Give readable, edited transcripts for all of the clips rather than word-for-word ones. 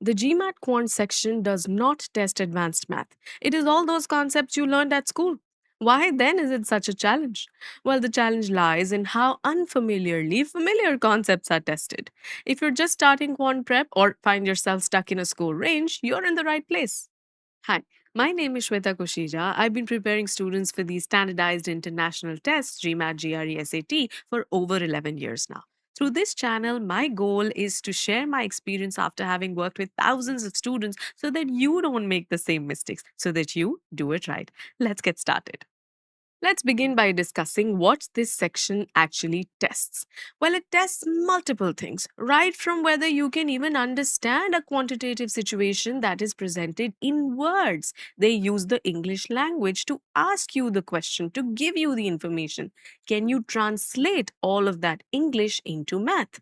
The GMAT Quant section does not test advanced math. It is all those concepts you learned at school. Why then is it such a challenge? Well, the challenge lies in how unfamiliarly familiar concepts are tested. If you're just starting quant prep or find yourself stuck in a school range, you're in the right place. Hi, my name is Shweta Koshija. I've been preparing students for these standardized international tests, GMAT, GRE, SAT, for over 11 years now. Through this channel, my goal is to share my experience after having worked with thousands of students so that you don't make the same mistakes, so that you do it right. Let's get started. Let's begin by discussing what this section actually tests. Well, it tests multiple things, right from whether you can even understand a quantitative situation that is presented in words. They use the English language to ask you the question, to give you the information. Can you translate all of that English into math?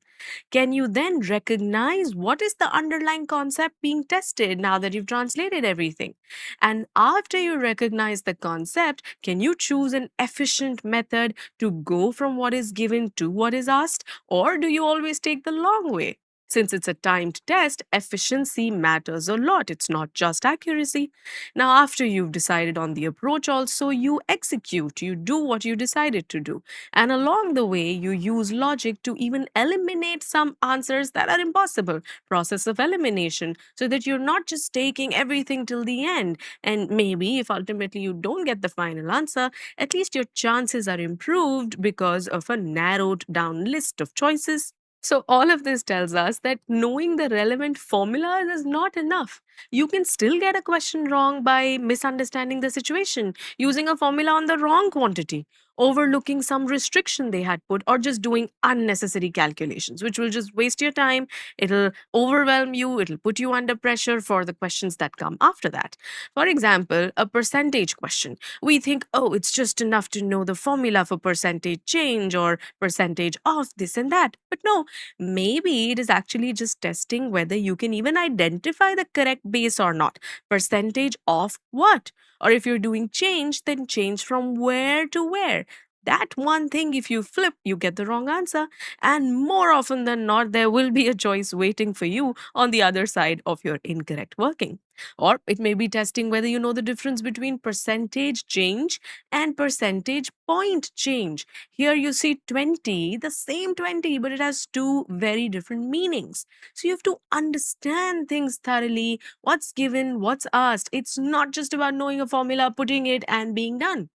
Can you then recognize what is the underlying concept being tested now that you've translated everything? And after you recognize the concept, can you choose an efficient method to go from what is given to what is asked? Or do you always take the long way? Since it's a timed test, efficiency matters a lot. It's not just accuracy. Now, after you've decided on the approach, also, you execute, you do what you decided to do. And along the way, you use logic to even eliminate some answers that are impossible. Process of elimination, so that you're not just taking everything till the end. And maybe if ultimately you don't get the final answer, at least your chances are improved because of a narrowed down list of choices. So, all of this tells us that knowing the relevant formulas is not enough. You can still get a question wrong by misunderstanding the situation, using a formula on the wrong quantity, overlooking some restriction they had put, or just doing unnecessary calculations, which will just waste your time. It'll overwhelm you, it'll put you under pressure for the questions that come after that. For example, a percentage question. We think, oh, it's just enough to know the formula for percentage change or percentage of this and that. But no, maybe it is actually just testing whether you can even identify the correct base or not. Percentage of what? Or if you're doing change, then change from where to where. That one thing, if you flip, you get the wrong answer. And more often than not, there will be a choice waiting for you on the other side of your incorrect working. Or it may be testing whether you know the difference between percentage change and percentage point change. Here you see 20, the same 20, but it has two very different meanings. So you have to understand things thoroughly, what's given, what's asked. It's not just about knowing a formula, putting it, and being done.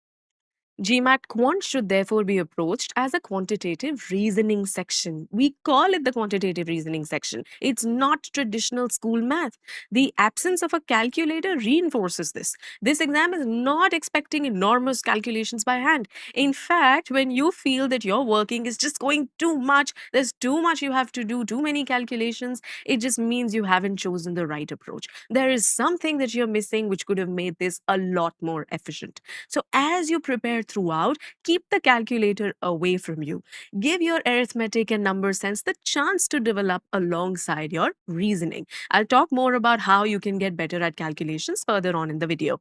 GMAT Quant should therefore be approached as a quantitative reasoning section. We call it the quantitative reasoning section. It's not traditional school math. The absence of a calculator reinforces this. This exam is not expecting enormous calculations by hand. In fact, when you feel that your working is just going too much, there's too much you have to do, too many calculations, it just means you haven't chosen the right approach. There is something that you're missing which could have made this a lot more efficient. So, as you prepare throughout, keep the calculator away from you. Give your arithmetic and number sense the chance to develop alongside your reasoning. I'll talk more about how you can get better at calculations further on in the video.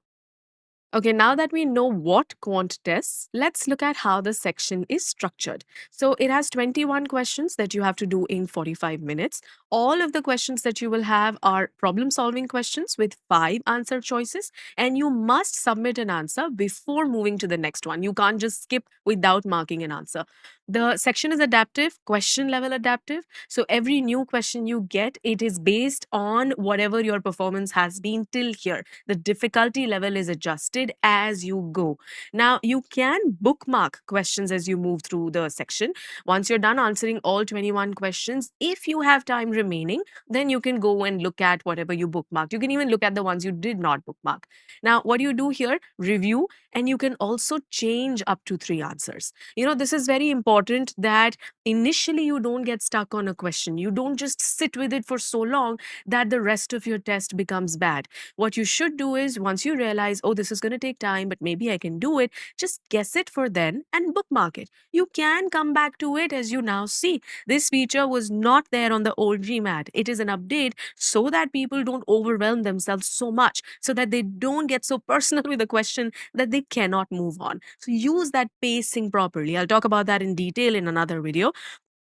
Okay, now that we know what quant tests, let's look at how the section is structured. So it has 21 questions that you have to do in 45 minutes. All of the questions that you will have are problem solving questions with 5 answer choices, and you must submit an answer before moving to the next one. You can't just skip without marking an answer. The section is adaptive, question level adaptive. So every new question you get, it is based on whatever your performance has been till here. The difficulty level is adjusted as you go. Now, you can bookmark questions as you move through the section. Once you're done answering all 21 questions, if you have time remaining, then you can go and look at whatever you bookmarked. You can even look at the ones you did not bookmark. Now, what do you do here? Review, and you can also change up to 3 answers. This is very important that initially you don't get stuck on a question. You don't just sit with it for so long that the rest of your test becomes bad. What you should do is once you realize, oh, this is going to take time, but maybe I can do it, just guess it for then and bookmark it. You can come back to it as you now see. This feature was not there on the old GMAT. It is an update so that people don't overwhelm themselves so much, so that they don't get so personal with the question that they cannot move on. So use that pacing properly. I'll talk about that in detail in another video.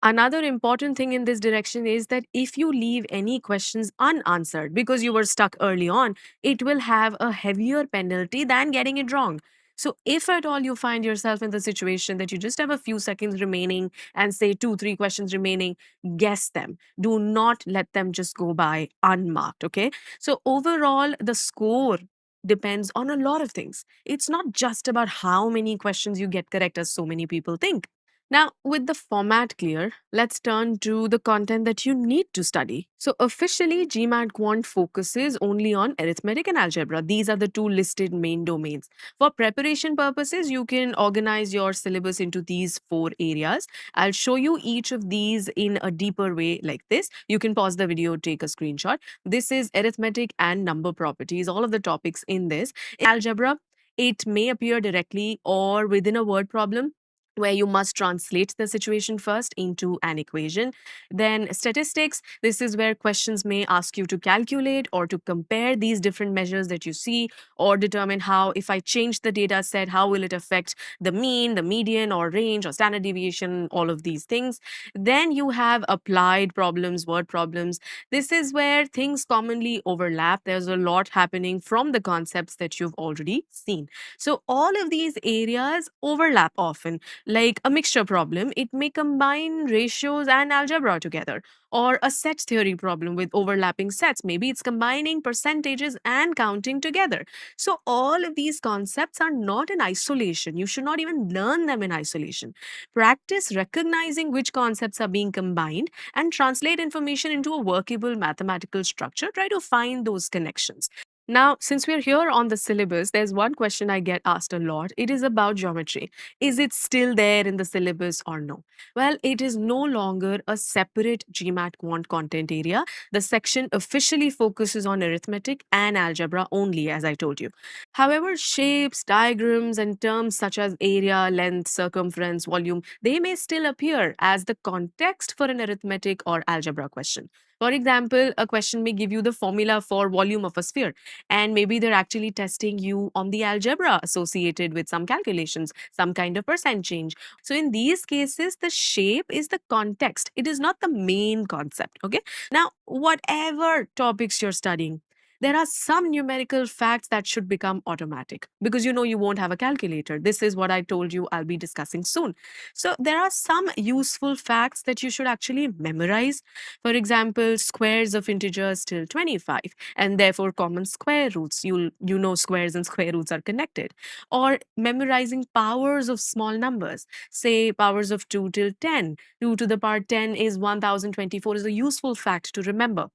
Another important thing in this direction is that if you leave any questions unanswered because you were stuck early on, it will have a heavier penalty than getting it wrong. So, if at all you find yourself in the situation that you just have a few seconds remaining and say two, three questions remaining, guess them. Do not let them just go by unmarked. Okay. So, overall, the score depends on a lot of things. It's not just about how many questions you get correct, as so many people think. Now, with the format clear, let's turn to the content that you need to study. So, officially, GMAT Quant focuses only on arithmetic and algebra. These are the two listed main domains. For preparation purposes, you can organize your syllabus into these four areas. I'll show you each of these in a deeper way like this. You can pause the video, take a screenshot. This is arithmetic and number properties, all of the topics in this. In algebra, it may appear directly or within a word problem where you must translate the situation first into an equation. Then, statistics, this is where questions may ask you to calculate or to compare these different measures that you see, or determine how, if I change the data set, how will it affect the mean, the median, or range, or standard deviation, all of these things. Then, you have applied problems, word problems. This is where things commonly overlap. There's a lot happening from the concepts that you've already seen. So, all of these areas overlap often, like a mixture problem, it may combine ratios and algebra together. Or a set theory problem with overlapping sets. Maybe it's combining percentages and counting together. So, all of these concepts are not in isolation. You should not even learn them in isolation. Practice recognizing which concepts are being combined and translate information into a workable mathematical structure. Try to find those connections. Now, since we're here on the syllabus, there's one question I get asked a lot. It is about geometry. Is it still there in the syllabus or no? Well, it is no longer a separate GMAT Quant content area. The section officially focuses on arithmetic and algebra only, as I told you. However, shapes, diagrams, and terms such as area, length, circumference, volume, they may still appear as the context for an arithmetic or algebra question. For example, a question may give you the formula for volume of a sphere, and maybe they're actually testing you on the algebra associated with some calculations, some kind of percent change. So in these cases, the shape is the context, it is not the main concept. Okay. Now, whatever topics you're studying, there are some numerical facts that should become automatic because you won't have a calculator. This is what I told you I'll be discussing soon. So, there are some useful facts that you should actually memorize. For example, squares of integers till 25 and therefore common square roots. You know squares and square roots are connected. Or memorizing powers of small numbers. Say powers of 2 till 10. 2 to the power 10 is 1024 is a useful fact to remember,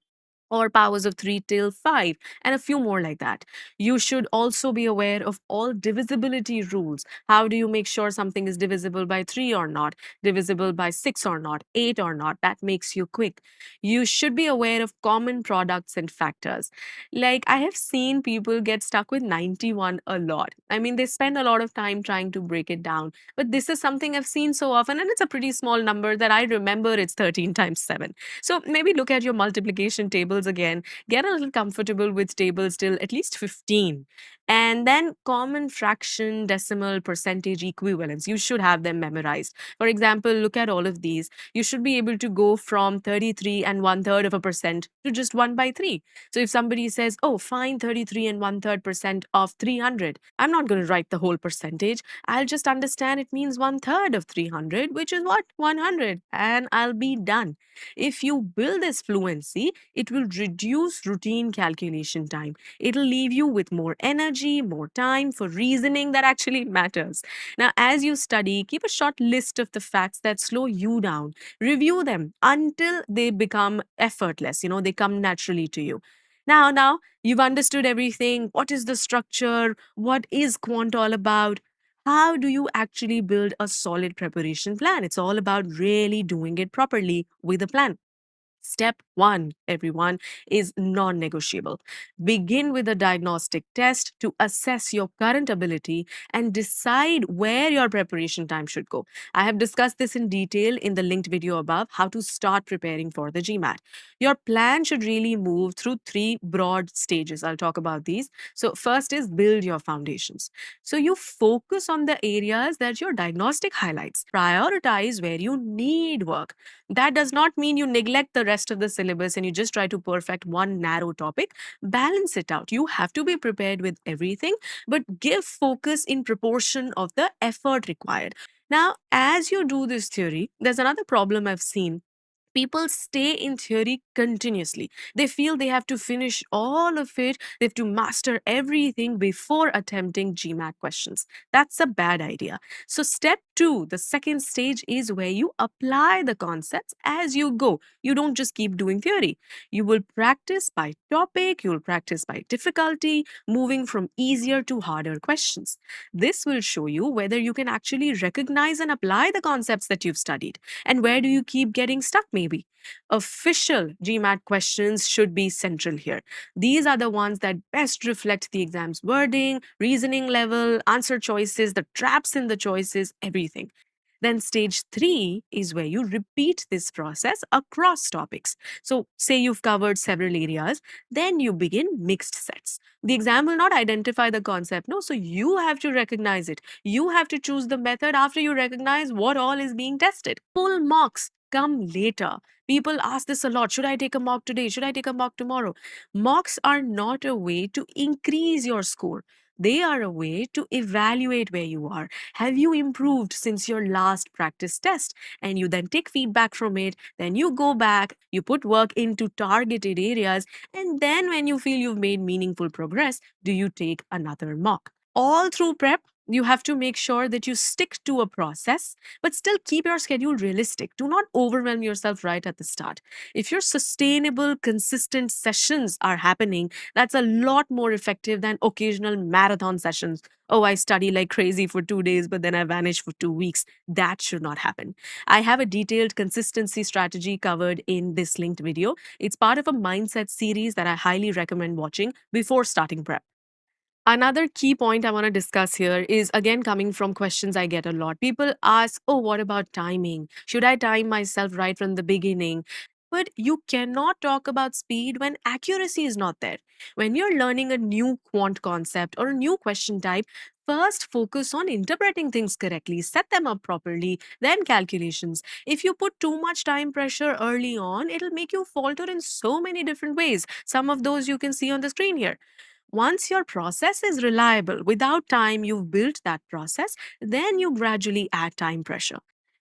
or powers of 3 till 5, and a few more like that. You should also be aware of all divisibility rules. How do you make sure something is divisible by 3 or not, divisible by 6 or not, 8 or not? That makes you quick. You should be aware of common products and factors. Like, I have seen people get stuck with 91 a lot. I mean, they spend a lot of time trying to break it down. But this is something I've seen so often, and it's a pretty small number that I remember it's 13 times 7. So maybe look at your multiplication tables again, get a little comfortable with tables till at least 15. And then common fraction, decimal, percentage equivalents. You should have them memorized. For example, look at all of these. You should be able to go from 33 and one third of a percent to just 1 by 3. So if somebody says, oh, find 33 and one third percent of 300, I'm not going to write the whole percentage. I'll just understand it means one third of 300, which is what? 100. And I'll be done. If you build this fluency, it will reduce routine calculation time. It'll leave you with more energy, more time for reasoning that actually matters. Now, as you study, keep a short list of the facts that slow you down. Review them until they become effortless, they come naturally to you. Now, you've understood everything. What is the structure? What is quant all about? How do you actually build a solid preparation plan? It's all about really doing it properly with a plan. Step one, everyone, is non negotiable. Begin with a diagnostic test to assess your current ability and decide where your preparation time should go. I have discussed this in detail in the linked video above, how to start preparing for the GMAT. Your plan should really move through three broad stages. I'll talk about these. So, first is build your foundations. So, you focus on the areas that your diagnostic highlights, prioritize where you need work. That does not mean you neglect the rest of the syllabus and you just try to perfect one narrow topic. Balance it out. You have to be prepared with everything, but give focus in proportion of the effort required. Now, as you do this theory, there's another problem I've seen. People stay in theory continuously. They feel they have to finish all of it, they have to master everything before attempting GMAT questions. That's a bad idea. So, step two, the second stage, is where you apply the concepts as you go. You don't just keep doing theory. You will practice by topic, you will practice by difficulty, moving from easier to harder questions. This will show you whether you can actually recognize and apply the concepts that you've studied. And where do you keep getting stuck, maybe? Official GMAT questions should be central here. These are the ones that best reflect the exam's wording, reasoning level, answer choices, the traps in the choices, everything. Then, stage three is where you repeat this process across topics. So, say you've covered several areas, then you begin mixed sets. The exam will not identify the concept, no, so you have to recognize it. You have to choose the method after you recognize what all is being tested. Full marks come later. People ask this a lot. Should I take a mock today? Should I take a mock tomorrow? Mocks are not a way to increase your score. They are a way to evaluate where you are. Have you improved since your last practice test? And you then take feedback from it. Then you go back, you put work into targeted areas. And then when you feel you've made meaningful progress, do you take another mock? All through prep, you have to make sure that you stick to a process, but still keep your schedule realistic. Do not overwhelm yourself right at the start. If your sustainable, consistent sessions are happening, that's a lot more effective than occasional marathon sessions. Oh, I study like crazy for 2 days, but then I vanish for 2 weeks. That should not happen. I have a detailed consistency strategy covered in this linked video. It's part of a mindset series that I highly recommend watching before starting prep. Another key point I want to discuss here is again coming from questions I get a lot. People ask, oh, what about timing? Should I time myself right from the beginning? But you cannot talk about speed when accuracy is not there. When you're learning a new quant concept or a new question type, first focus on interpreting things correctly, set them up properly, then calculations. If you put too much time pressure early on, it'll make you falter in so many different ways. Some of those you can see on the screen here. Once your process is reliable, without time you've built that process, then you gradually add time pressure.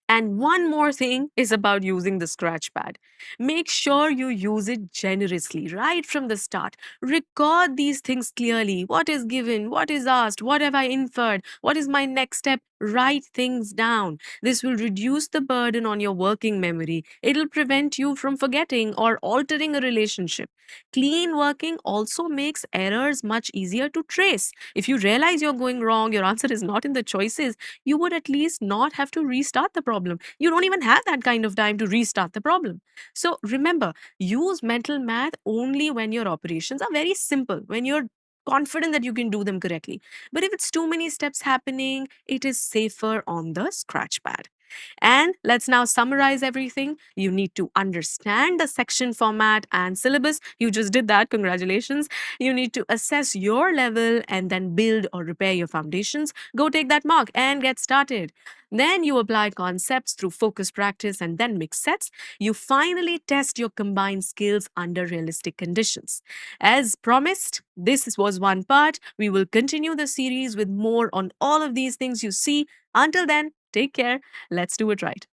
And one more thing is about using the scratch pad. Make sure you use it generously right from the start. Record these things clearly. What is given? What is asked? What have I inferred? What is my next step? Write things down. This will reduce the burden on your working memory. It'll prevent you from forgetting or altering a relationship. Clean working also makes errors much easier to trace. If you realize you're going wrong, your answer is not in the choices, you would at least not have to restart the problem. You don't even have that kind of time to restart the problem. So remember, use mental math only when your operations are very simple, when you're confident that you can do them correctly. But if it's too many steps happening, it is safer on the scratch pad. And let's now summarize everything. You need to understand the section format and syllabus. You just did that. Congratulations. You need to assess your level and then build or repair your foundations. Go take that mock and get started. Then you apply concepts through focus practice and then mix sets. You finally test your combined skills under realistic conditions. As promised, this was one part. We will continue the series with more on all of these things you see. Until then, take care. Let's do it right.